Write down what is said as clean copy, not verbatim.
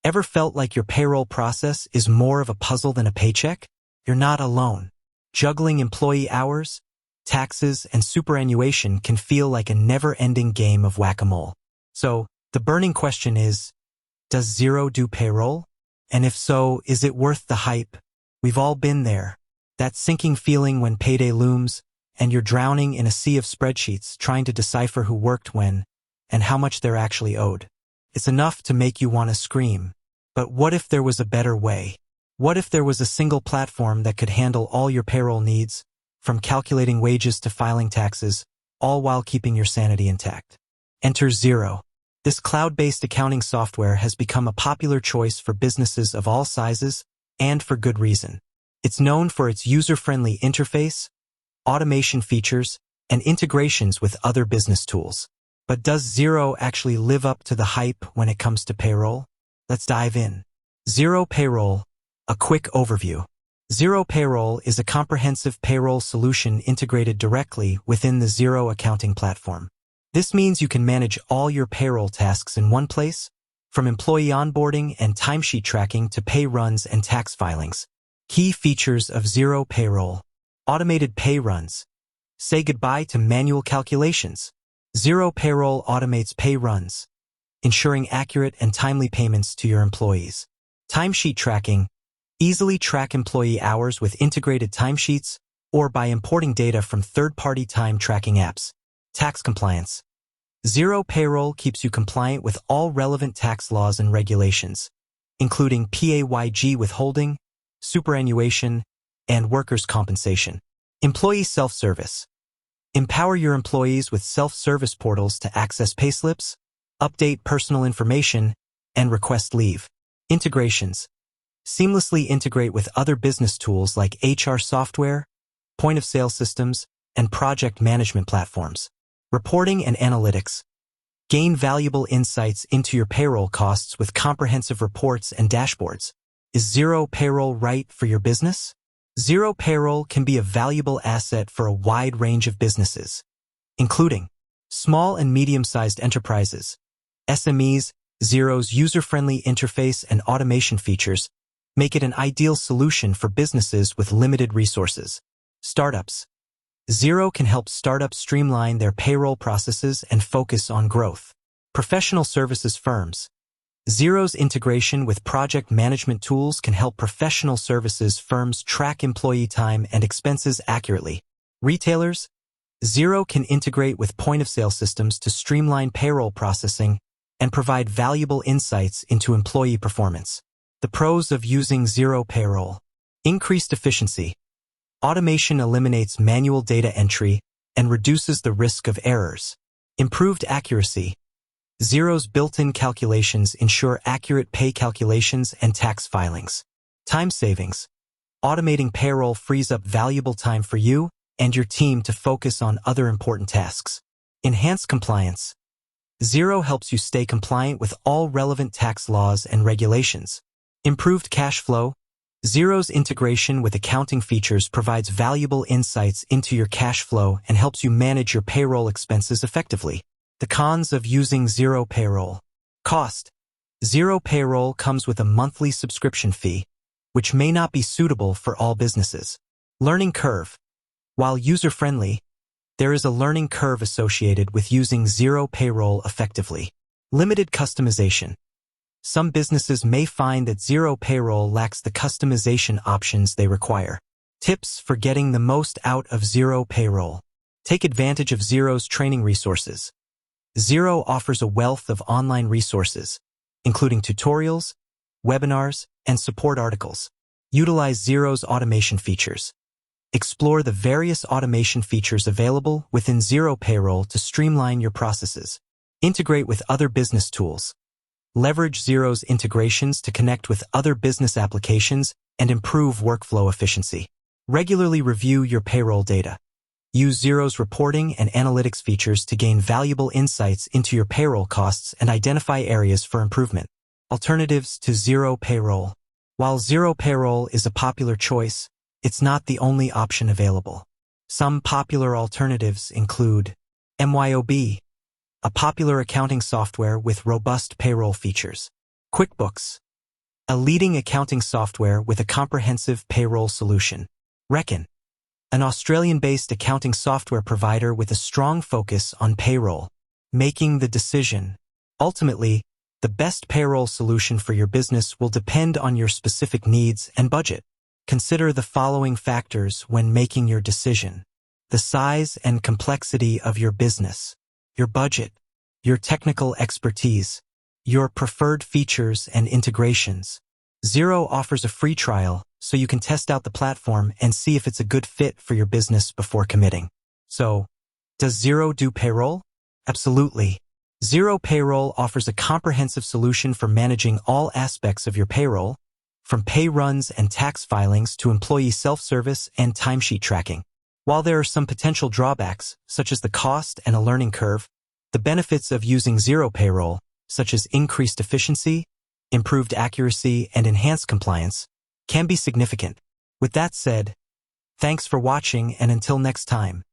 Ever felt like your payroll process is more of a puzzle than a paycheck? You're not alone. Juggling employee hours, taxes, and superannuation can feel like a never-ending game of whack-a-mole. So, the burning question is, does Xero do payroll? And if so, is it worth the hype? We've all been there. That sinking feeling when payday looms, and you're drowning in a sea of spreadsheets trying to decipher who worked when, and how much they're actually owed. It's enough to make you want to scream. But what if there was a better way? What if there was a single platform that could handle all your payroll needs, from calculating wages to filing taxes, all while keeping your sanity intact? Enter Xero. This cloud-based accounting software has become a popular choice for businesses of all sizes, and for good reason. It's known for its user-friendly interface, automation features, and integrations with other business tools. But does Xero actually live up to the hype when it comes to payroll? Let's dive in. Xero Payroll, a quick overview. Xero Payroll is a comprehensive payroll solution integrated directly within the Xero accounting platform. This means you can manage all your payroll tasks in one place, from employee onboarding and timesheet tracking to pay runs and tax filings. Key features of Xero Payroll. Automated pay runs. Say goodbye to manual calculations. Xero Payroll automates pay runs, ensuring accurate and timely payments to your employees. Timesheet tracking. Easily track employee hours with integrated timesheets or by importing data from third-party time tracking apps. Tax compliance. Xero Payroll keeps you compliant with all relevant tax laws and regulations, including PAYG withholding, superannuation, and workers' compensation. Employee self-service. Empower your employees with self-service portals to access payslips, update personal information, and request leave. Integrations. Seamlessly integrate with other business tools like HR software, point-of-sale systems, and project management platforms. Reporting and analytics. Gain valuable insights into your payroll costs with comprehensive reports and dashboards. Is Xero Payroll right for your business? Xero Payroll can be a valuable asset for a wide range of businesses, including small and medium-sized enterprises, SMEs. Xero's user-friendly interface and automation features make it an ideal solution for businesses with limited resources. Startups. Xero can help startups streamline their payroll processes and focus on growth. Professional services firms. Xero's integration with project management tools can help professional services firms track employee time and expenses accurately. Retailers. Xero can integrate with point-of-sale systems to streamline payroll processing and provide valuable insights into employee performance. The pros of using Xero Payroll. Increased efficiency. Automation eliminates manual data entry and reduces the risk of errors. Improved accuracy. Xero's built-in calculations ensure accurate pay calculations and tax filings. Time savings. Automating payroll frees up valuable time for you and your team to focus on other important tasks. Enhanced compliance. Xero helps you stay compliant with all relevant tax laws and regulations. Improved cash flow. Xero's integration with accounting features provides valuable insights into your cash flow and helps you manage your payroll expenses effectively. The cons of using Xero Payroll. Cost. Xero Payroll comes with a monthly subscription fee, which may not be suitable for all businesses. Learning curve. While user-friendly, there is a learning curve associated with using Xero Payroll effectively. Limited customization. Some businesses may find that Xero Payroll lacks the customization options they require. Tips for getting the most out of Xero Payroll. Take advantage of Xero's training resources. Xero offers a wealth of online resources, including tutorials, webinars, and support articles. Utilize Xero's automation features. Explore the various automation features available within Xero Payroll to streamline your processes. Integrate with other business tools. Leverage Xero's integrations to connect with other business applications and improve workflow efficiency. Regularly review your payroll data. Use Xero's reporting and analytics features to gain valuable insights into your payroll costs and identify areas for improvement. Alternatives to Xero Payroll. While Xero Payroll is a popular choice, it's not the only option available. Some popular alternatives include MYOB, a popular accounting software with robust payroll features. QuickBooks, a leading accounting software with a comprehensive payroll solution. Reckon, an Australian-based accounting software provider with a strong focus on payroll, making the decision. Ultimately, the best payroll solution for your business will depend on your specific needs and budget. Consider the following factors when making your decision: the size and complexity of your business, your budget, your technical expertise, your preferred features and integrations. Xero offers a free trial, so you can test out the platform and see if it's a good fit for your business before committing. So, does Xero do payroll? Absolutely. Xero Payroll offers a comprehensive solution for managing all aspects of your payroll, from pay runs and tax filings to employee self-service and timesheet tracking. While there are some potential drawbacks, such as the cost and a learning curve, the benefits of using Xero Payroll, such as increased efficiency, improved accuracy, and enhanced compliance, can be significant. With that said, thanks for watching, and until next time.